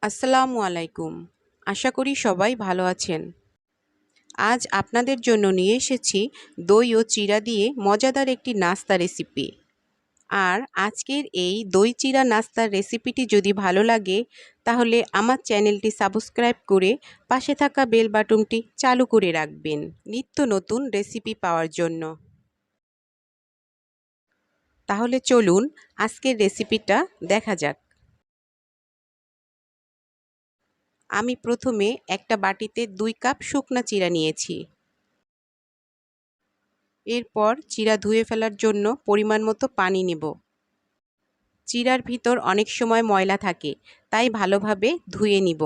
আসসালামু আলাইকুম। আশা করি সবাই ভালো আছেন। আজ আপনাদের জন্য নিয়ে এসেছি দই ও চিড়া দিয়ে মজাদার একটি নাস্তা রেসিপি। আর আজকের এই দই চিড়া নাস্তার রেসিপিটি যদি ভালো লাগে তাহলে আমার চ্যানেলটি সাবস্ক্রাইব করে পাশে থাকা বেল বাটনটি চালু করে রাখবেন নিত্য নতুন রেসিপি পাওয়ার জন্য। তাহলে চলুন আজকের রেসিপিটা দেখা যাক। আমি প্রথমে একটা বাটিতে 2 কাপ শুকনা চিড়া নিয়েছি। এরপর চিড়া ধুয়ে ফেলার জন্য পরিমাণ মতো পানি নেব। চিড়ার ভিতর অনেক সময় ময়লা থাকে, তাই ভালোভাবে ধুয়ে নিব।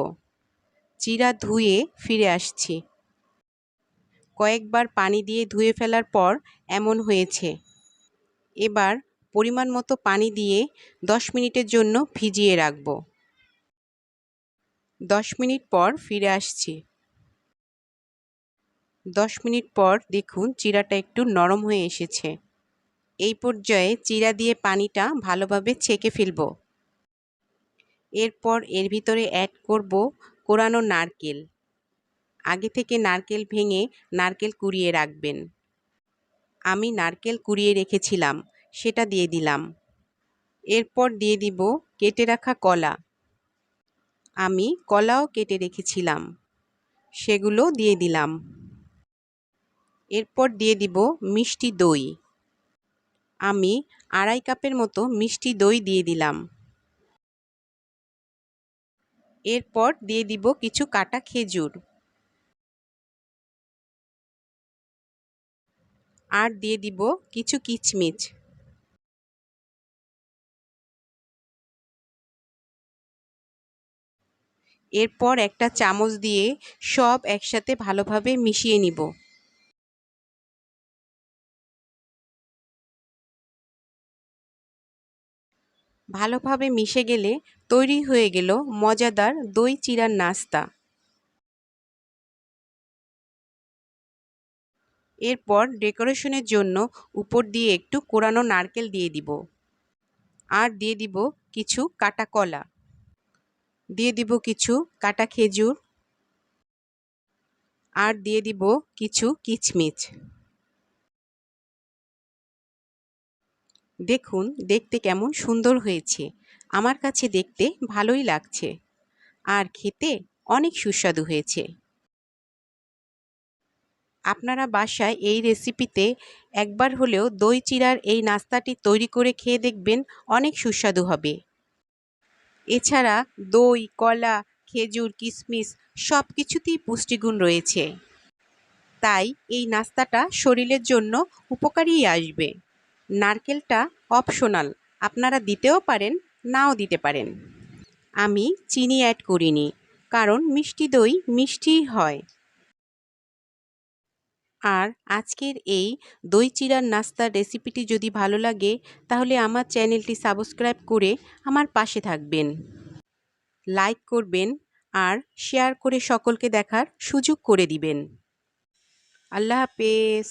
চিড়া ধুয়ে ফিরে আসছি। কয়েকবার পানি দিয়ে ধুয়ে ফেলার পর এমন হয়েছে। এবার পরিমাণ মতো পানি দিয়ে 10 মিনিটের জন্য ভিজিয়ে রাখব। 10 মিনিট পর ফিরে আসছি। 10 মিনিট পর দেখুন চিড়াটা একটু নরম হয়ে এসেছে। এই পর্যায়ে চিড়া দিয়ে পানিটা ভালোভাবে ছেঁকে ফেলব। এরপর এর ভিতরে অ্যাড করব কোরানো নারকেল। আগে থেকে নারকেল ভেঙে নারকেল কুড়িয়ে রাখবেন। আমি নারকেল কুড়িয়ে রেখেছিলাম, সেটা দিয়ে দিলাম। এরপর দিয়ে দিব কেটে রাখা কলা। আমি কলাও কেটে রেখেছিলাম, সেগুলো দিয়ে দিলাম। এরপর দিয়ে দিব মিষ্টি দই। আমি 2.5 কাপের মতো মিষ্টি দই দিয়ে দিলাম। এরপর দিয়ে দিব কিছু কাটা খেজুর। আর দিয়ে দিব কিছু কিশমিশ। এরপর একটা চামচ দিয়ে সব একসাথে ভালোভাবে মিশিয়ে নিব। ভালোভাবে মিশে গেলে তৈরি হয়ে গেল মজাদার দই চিড়ার নাস্তা। এরপর ডেকোরেশনের জন্য উপর দিয়ে একটু কোরানো নারকেল দিয়ে দিব। আর দিয়ে দিব কিছু কাটা কলা। দিয়ে দিব কিছু কাটা খেজুর। আর দিয়ে দিব কিছু কিশমিশ। দেখুন দেখতে কেমন সুন্দর হয়েছে। আমার কাছে দেখতে ভালোই লাগছে। আর খেতে অনেক সুস্বাদু হয়েছে। আপনারা বাসায় এই রেসিপিতে একবার হলেও দই চিড়ার এই নাস্তাটি তৈরি করে খেয়ে দেখবেন, অনেক সুস্বাদু হবে। এছাড়া দই, কলা, খেজুর, কিশমিশ সব কিছুতেই পুষ্টিগুণ রয়েছে। তাই এই নাস্তাটা শরীরের জন্য উপকারী আসবে। নারকেলটা অপশনাল, আপনারা দিতেও পারেন, নাও দিতে পারেন। আমি চিনি অ্যাড করিনি, কারণ মিষ্টি দই মিষ্টিই হয়। আর আজকের এই দই চিড়ার নাস্তার রেসিপিটি যদি ভালো লাগে তাহলে আমার চ্যানেলটি সাবস্ক্রাইব করে আমার পাশে থাকবেন, লাইক করবেন আর শেয়ার করে সকলকে দেখার সুযোগ করে দিবেন। আল্লাহ হাফেজ।